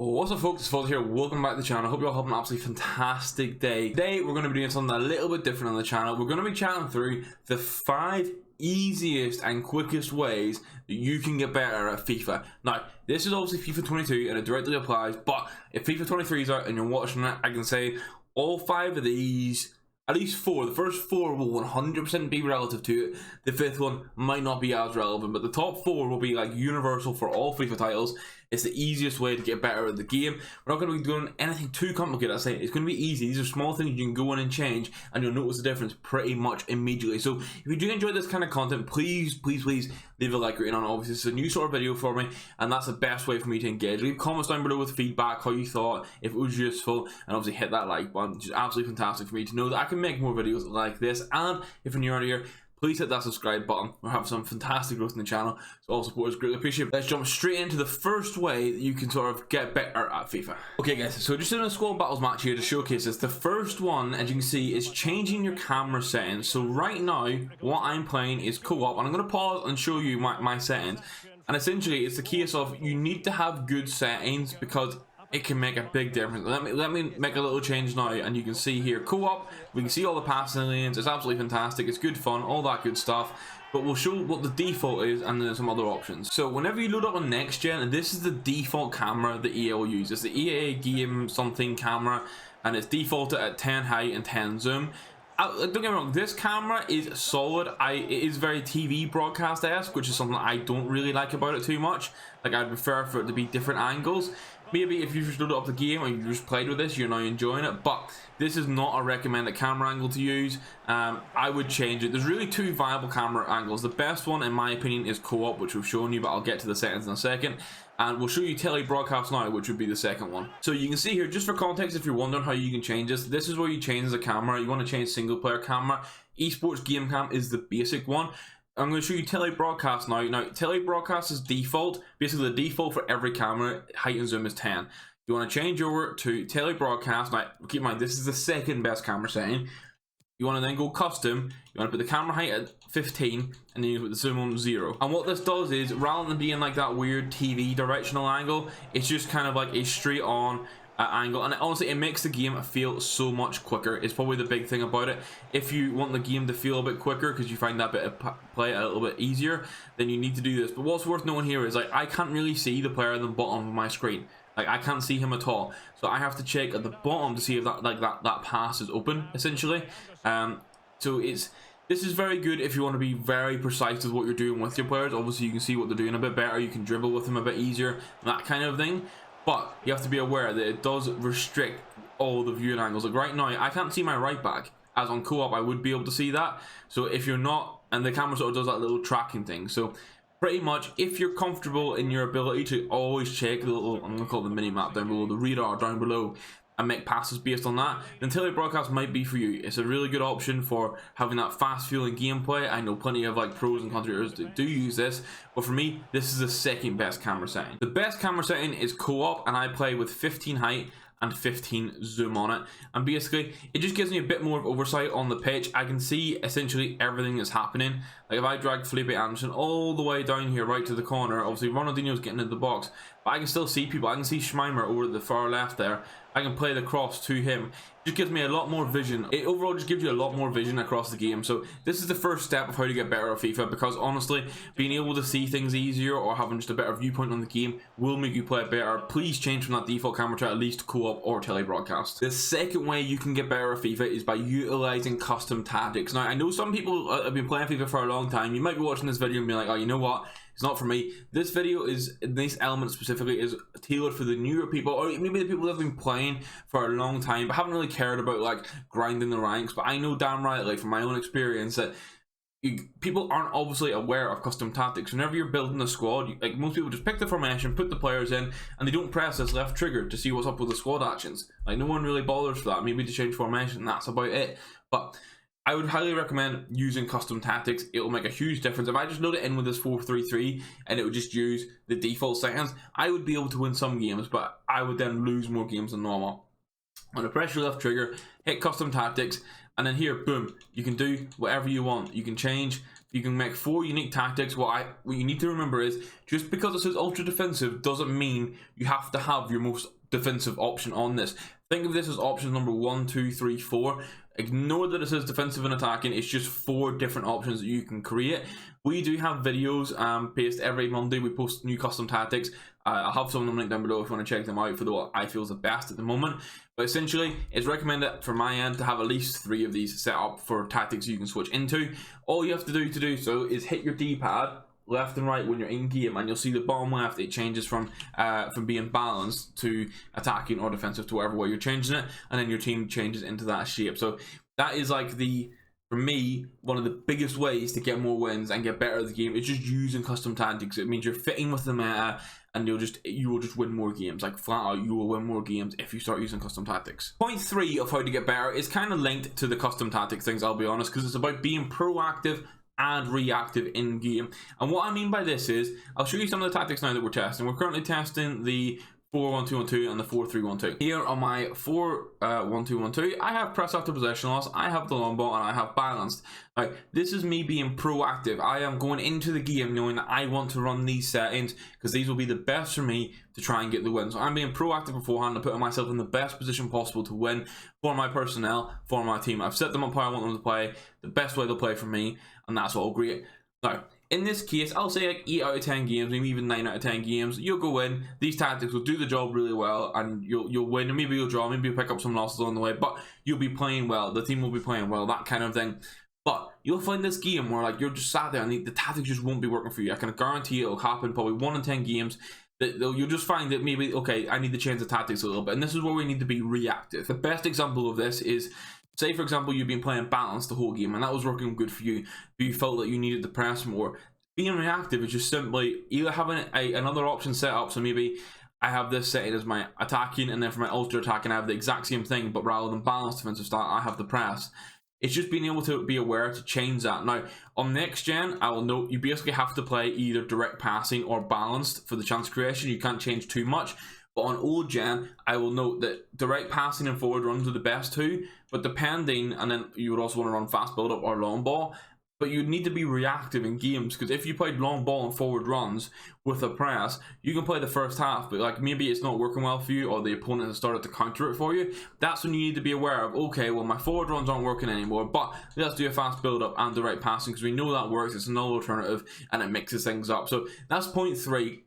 What's up folks, it's Foz here, welcome back to the channel. I hope you all have an absolutely fantastic day. Today we're going to be doing something a little bit different on the channel. We're going to be chatting through the 5 easiest and quickest ways that you can get better at FIFA. Now, this is obviously FIFA 22 and it directly applies, but if FIFA 23 is out and you're watching it, I can say all 5 of these, at least 4, the first 4 will 100% be relative to it. The 5th one might not be as relevant, but the top 4 will be like universal for all FIFA titles. It's the easiest way to get better at the game. We're not going to be doing anything too complicated. I say it's going to be easy. These are small things you can go in and change, and you'll notice the difference pretty much immediately. So if you do enjoy this kind of content, please leave a like rating on it. Obviously, it's a new sort of video for me, and that's the best way for me to engage. Leave comments down below with feedback, how you thought, if it was useful, and obviously hit that like button, which is absolutely fantastic for me to know that I can make more videos like this. And if you're new out here, please hit that subscribe button. We're having some fantastic growth in the channel, so all support is greatly appreciated. Let's jump straight into the first way that you can sort of get better at FIFA. Okay guys, so just doing a squad battles match here to showcase this. The first one, as you can see, is changing your camera settings. So right now, what I'm playing is co-op, and I'm going to pause and show you my settings. And essentially, it's the case of you need to have good settings because it can make a big difference. Let me make a little change now, and you can see here co-op. We can see all the passing lanes. It's absolutely fantastic. It's good fun, all that good stuff. But we'll show what the default is and then some other options. So whenever you load up on next gen, this is the default camera that EA will use. It's the EA game something camera, and it's defaulted at 10 height and 10 zoom. Don't get me wrong, this camera is solid. It is very TV broadcast-esque, which is something I don't really like about it too much. Like, I'd prefer for it to be different angles. Maybe if you just loaded up the game or you just played with this, you're now enjoying it, but this is not a recommended camera angle to use. I would change it. There's really 2 viable camera angles. The best one, in my opinion, is co-op, which we've shown you, but I'll get to the settings in a second. And we'll show you tele broadcast now, which would be the second one. So you can see here, just for context, if you're wondering how you can change this is where you change the camera. You want to change single player camera. Esports game cam is the basic one. I'm going to show you tele broadcast now. Now, tele broadcast is default. Basically, the default for every camera, height and zoom is 10. You want to change over to tele broadcast. Now, keep in mind, this is the second best camera setting. You want to then go custom. You want to put the camera height at 15, and then you put the zoom on 0. And what this does is, rather than being like that weird TV directional angle, it's just kind of like a straight on angle, and honestly it makes the game feel so much quicker. It's probably the big thing about it. If you want the game to feel a bit quicker because you find that bit of play a little bit easier, then you need to do this. But what's worth knowing here is, like, I can't really see the player at the bottom of my screen. Like, I can't see him at all, so I have to check at the bottom to see if that pass is open, essentially. So this is very good if you want to be very precise with what you're doing with your players. Obviously you can see what they're doing a bit better, you can dribble with them a bit easier, that kind of thing. But you have to be aware that it does restrict all the viewing angles. Like right now, I can't see my right back. As on co-op, I would be able to see that. So if you're not, and the camera sort of does that little tracking thing. So pretty much, if you're comfortable in your ability to always check the little, I'm going to call it the mini map down below, the radar down below, and make passes based on that, then tele broadcast might be for you. It's a really good option for having that fast feeling gameplay. I know plenty of like pros and contributors that do use this, but for me, this is the second best camera setting. The best camera setting is co-op, and I play with 15 height and 15 zoom on it, and basically it just gives me a bit more of oversight on the pitch. I can see essentially everything that's happening. Like if I drag Felipe Anderson all the way down here right to the corner, obviously Ronaldinho's getting into the box, but I can still see people. I can see Schmeimer over at the far left there. I can play the cross to him. It just gives me a lot more vision. It overall just gives you a lot more vision across the game. So this is the first step of how to get better at FIFA, because honestly, being able to see things easier or having just a better viewpoint on the game will make you play better. Please change from that default camera to at least co-op or tele broadcast. The second way you can get better at FIFA is by utilizing custom tactics. Now, I know some people have been playing FIFA for a long time. You might be watching this video and be like, oh, you know what? It's not for me. This video is, this element specifically, is tailored for the newer people, or maybe the people that have been playing for a long time but haven't really cared about like grinding the ranks. But I know damn right, like from my own experience, that people aren't obviously aware of custom tactics. Whenever you're building a squad, like most people just pick the formation, put the players in, and they don't press this left trigger to see what's up with the squad actions. Like no one really bothers for that. Maybe to change formation, that's about it. But I would highly recommend using custom tactics. It will make a huge difference. If I just load it in with this 4-3-3 and it would just use the default settings, I would be able to win some games, but I would then lose more games than normal. On the press your left trigger, hit custom tactics, and then here, boom, you can do whatever you want. You can change You can make 4 unique tactics. What you need to remember is, just because it says ultra defensive doesn't mean you have to have your most defensive option on this. Think of this as option number 1, 2, 3, 4. Ignore that it says defensive and attacking. It's just 4 different options that you can create. We do have videos posted every Monday. We post new custom tactics. I'll have some of them linked down below if you want to check them out for what I feel is the best at the moment. But essentially, it's recommended from my end to have at least 3 of these set up for tactics you can switch into. All you have to do so is hit your D-pad left and right when you're in game, and you'll see the bottom left, it changes from being balanced to attacking or defensive to whatever way you're changing it, and then your team changes into that shape. So that is like for me, one of the biggest ways to get more wins and get better at the game is just using custom tactics. It means you're fitting with the meta, and you will just win more games. Like flat out, you will win more games if you start using custom tactics. Point 3 of how to get better is kind of linked to the custom tactics things, I'll be honest, because it's about being proactive and reactive in game. And what I mean by this is, I'll show you some of the tactics now that we're testing. We're currently testing the 4-1-2-1-2 and the 4-3-1-2. Here on my 4-1-2-1-2, I have press after possession loss, I have the long ball, and I have balanced. Now, this is me being proactive. I am going into the game knowing that I want to run these settings because these will be the best for me to try and get the win. So I'm being proactive beforehand and putting myself in the best position possible to win for my personnel, for my team. I've set them up how I want them to play, the best way they'll play for me, and that's all great. Now, in this case, I'll say like 8 out of 10 games, maybe even 9 out of 10 games, you'll go in, these tactics will do the job really well, and you'll win, and maybe you'll draw, maybe you'll pick up some losses along the way, but you'll be playing well, the team will be playing well, that kind of thing. But you'll find this game where like you're just sat there and the tactics just won't be working for you. I can guarantee it'll happen probably 1 in 10 games. You'll just find that maybe, okay, I need to change the tactics a little bit, and this is where we need to be reactive. The best example of this is, say for example you've been playing balance the whole game and that was working good for you, but you felt that you needed to press more. Being reactive is just simply either having another option set up. So maybe I have this setting as my attacking, and then for my ultra attacking I have the exact same thing, but rather than balanced defensive style I have the press. It's just being able to be aware to change that. Now on next gen, I will note you basically have to play either direct passing or balanced for the chance creation. You can't change too much. But on old gen, I will note that direct passing and forward runs are the best 2, but depending, and then you would also want to run fast build up or long ball. But you need to be reactive in games, because if you played long ball and forward runs with a press, you can play the first half, but like maybe it's not working well for you, or the opponent has started to counter it for you. That's when you need to be aware of, okay, well my forward runs aren't working anymore, but let's do a fast build up and direct passing, because we know that works. It's another alternative and it mixes things up. So that's point 3.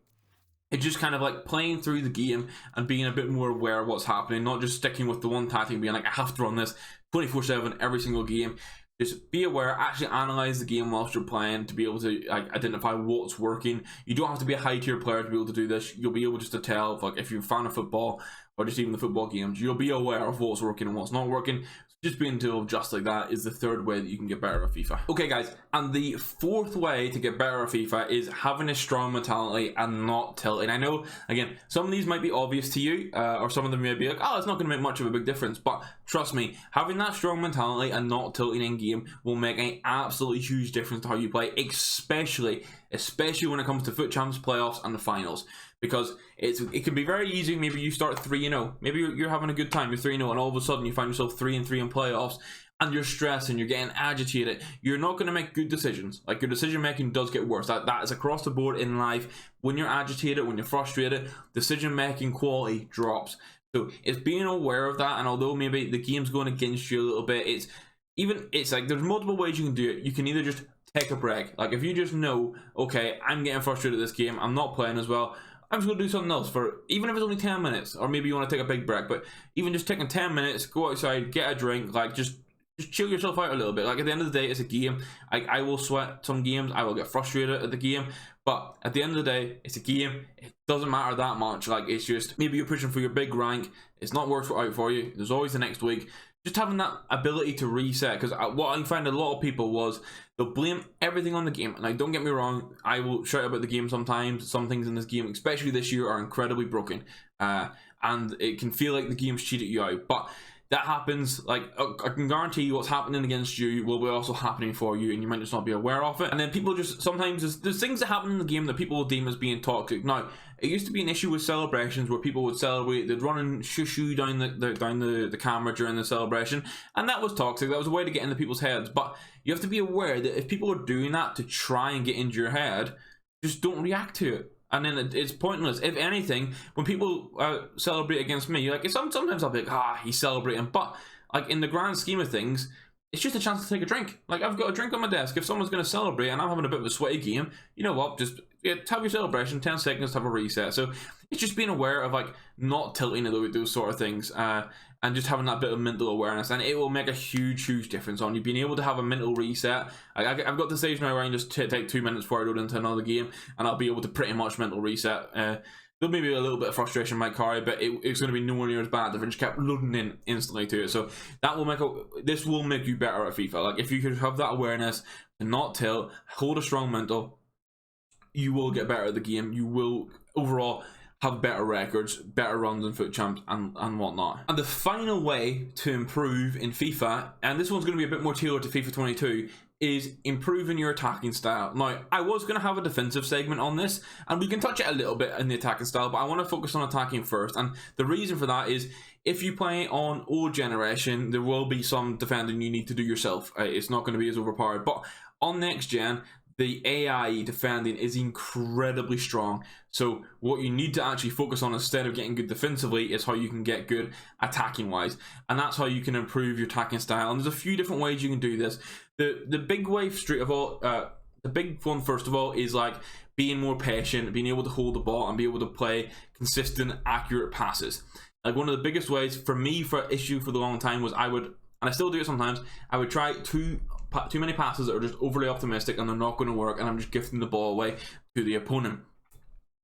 It's just kind of like playing through the game and being a bit more aware of what's happening, not just sticking with the one tactic, being like, I have to run this 24/7 every single game. Just be aware, actually analyze the game whilst you're playing to be able to like identify what's working. You don't have to be a high tier player to be able to do this. You'll be able just to tell, like if you're a fan of football or just even the football games, you'll be aware of what's working and what's not working. Just being told just like that is the 3rd way that you can get better at FIFA. Okay guys, and the 4th way to get better at FIFA is having a strong mentality and not tilting. I know, again, some of these might be obvious to you, or some of them may be like, oh, it's not going to make much of a big difference, but trust me, having that strong mentality and not tilting in game will make an absolutely huge difference to how you play, especially when it comes to FUT Champs, playoffs, and the finals. Because it can be very easy. Maybe you start 3-0. Maybe you're having a good time. You're 3-0, and all of a sudden you find yourself 3-3 in playoffs, and you're stressed and you're getting agitated. You're not going to make good decisions. Like your decision making does get worse. That is across the board in life. When you're agitated, when you're frustrated, decision making quality drops. So it's being aware of that. And although maybe the game's going against you a little bit, it's like there's multiple ways you can do it. You can either just take a break. Like if you just know, okay, I'm getting frustrated at this game, I'm not playing as well, I'm just going to do something else for, even if it's only 10 minutes, or maybe you want to take a big break, but even just taking 10 minutes, go outside, get a drink, like just chill yourself out a little bit. Like at the end of the day, it's a game. I will sweat some games, I will get frustrated at the game, but at the end of the day, it's a game. It doesn't matter that much. Like it's just, maybe you're pushing for your big rank, it's not worked out for you, there's always the next week. Just having that ability to reset, because what I find a lot of people was they'll blame everything on the game. And like, don't get me wrong, I will shout about the game sometimes. Some things in this game, especially this year, are incredibly broken, and it can feel like the game's cheated you out. But that happens, like I can guarantee you what's happening against you will be also happening for you, and you might just not be aware of it. And then people just sometimes there's things that happen in the game that people will deem as being toxic. Now, it used to be an issue with celebrations where people would celebrate, they'd run and shoo down the camera during the celebration, and that was toxic. That was a way to get into people's heads. But you have to be aware that if people are doing that to try and get into your head, just don't react to it. And then it's pointless. If anything, when people celebrate against me, like sometimes I'll be like, he's celebrating. But like in the grand scheme of things, it's just a chance to take a drink. Like I've got a drink on my desk. If someone's going to celebrate and I'm having a bit of a sweaty game, you know what? Just have your celebration, 10 seconds, have a reset. So it's just being aware of like not tilting those sort of things. And just having that bit of mental awareness, and it will make a huge difference on you being able to have a mental reset. I've got the stage now where I can just take 2 minutes before I load into another game, and I'll be able to pretty much mental reset. There'll maybe a little bit of frustration might carry, but it's going to be nowhere near as bad if I just kept loading in instantly to it. So that will this will make you better at FIFA. Like if you could have that awareness and not tilt, hold a strong mental, you will get better at the game. You will overall have better records, better runs in FUT Champs and whatnot. And the final way to improve in FIFA, and this one's going to be a bit more tailored to FIFA 22, is improving your attacking style. Now, I was going to have a defensive segment on this, and we can touch it a little bit in the attacking style, but I want to focus on attacking first. And the reason for that is, if you play on old generation, there will be some defending you need to do yourself. It's not going to be as overpowered. But on next gen, the AI defending is incredibly strong. So what you need to actually focus on instead of getting good defensively is how you can get good attacking wise, and that's how you can improve your attacking style. And there's a few different ways you can do this. The big way straight of all, the big one first of all is like being more patient, being able to hold the ball and be able to play consistent, accurate passes. Like one of the biggest ways for me for issue for the long time was I would, and I still do it sometimes, I would try too many passes that are just overly optimistic and they're not going to work, and I'm just gifting the ball away to the opponent.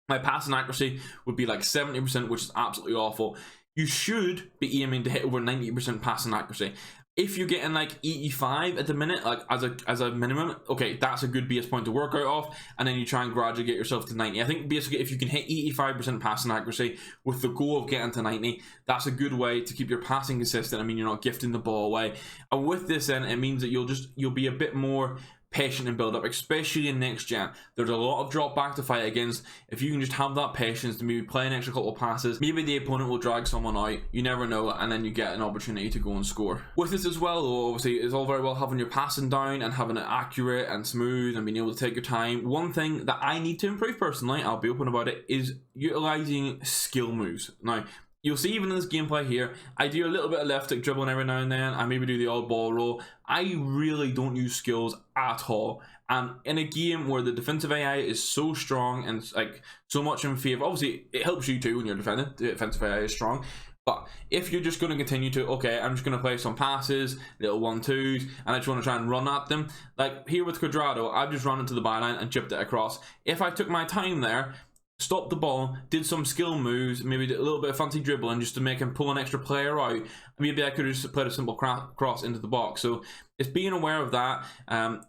My passing accuracy would be like 70%, which is absolutely awful. You should be aiming to hit over 90% passing accuracy. If you're getting like 85 at the minute, like as a minimum, okay, that's a good base point to work out of, and then you try and gradually get yourself to 90. I think basically if you can hit 85% passing accuracy with the goal of getting to 90, that's a good way to keep your passing consistent. I mean, you're not gifting the ball away, and with this then it means that you'll be a bit more patient and build up, especially in next gen. There's a lot of drop back to fight against. If you can just have that patience to maybe play an extra couple of passes, maybe the opponent will drag someone out, you never know, and then you get an opportunity to go and score. With this as well though, obviously it's all very well having your passing down and having it accurate and smooth and being able to take your time. One thing that I need to improve personally, I'll be open about it, is utilizing skill moves. Now, you'll see even in this gameplay here, I do a little bit of left stick dribbling every now and then. I maybe do the odd ball roll. I really don't use skills at all. And in a game where the defensive AI is so strong and like so much in favor, obviously it helps you too when you're defending. The defensive AI is strong. But if you're just going to continue to, okay, I'm just going to play some passes, little 1-2s, and I just want to try and run at them. Like here with Quadrado, I've just run into the byline and chipped it across. If I took my time there, stopped the ball, did some skill moves, maybe did a little bit of fancy dribbling just to make him pull an extra player out, maybe I could have just played a simple cross into the box. So it's being aware of that.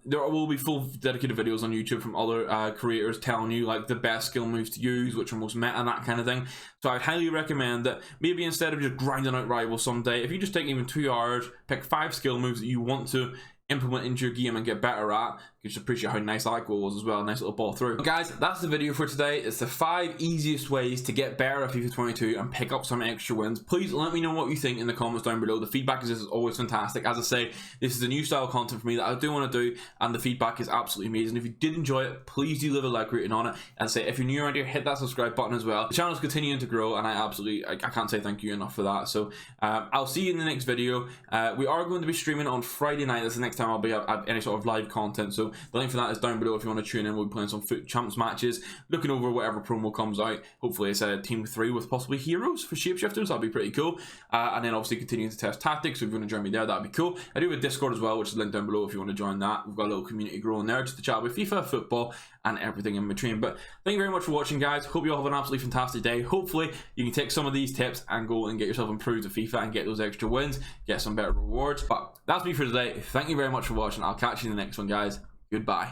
There will be full dedicated videos on YouTube from other creators telling you like the best skill moves to use, which are most meta and that kind of thing. So I'd highly recommend that maybe instead of just grinding out rivals someday, if you just take even 2 hours, pick 5 skill moves that you want to implement into your game and get better at. You just appreciate how nice that goal was as well. Nice little ball through. But guys, that's the video for today. It's the 5 easiest ways to get better at FIFA 22 and pick up some extra wins. Please let me know what you think in the comments down below. The feedback is always fantastic. As I say, this is a new style of content for me that I do want to do, and the feedback is absolutely amazing. If you did enjoy it, please do leave a like rating on it. And say, if you're new around here, hit that subscribe button as well. The channel's continuing to grow, and I can't say thank you enough for that. So I'll see you in the next video. We are going to be streaming on Friday night. That's the next time I'll be at any sort of live content. So the link for that is down below if you want to tune in. We'll be playing some FUT Champs matches, looking over whatever promo comes out. Hopefully it's a team 3 with possibly heroes for shapeshifters. That'd be pretty cool. And then obviously continuing to test tactics. So if you want to join me there, that'd be cool. I do have a Discord as well, which is linked down below if you want to join that. We've got a little community growing there just to chat about FIFA, football, and everything in between. But thank you very much for watching, guys. Hope you all have an absolutely fantastic day. Hopefully you can take some of these tips and go and get yourself improved at FIFA and get those extra wins, get some better rewards. But that's me for today. Thank you very much for watching. I'll catch you in the next one, guys. Goodbye.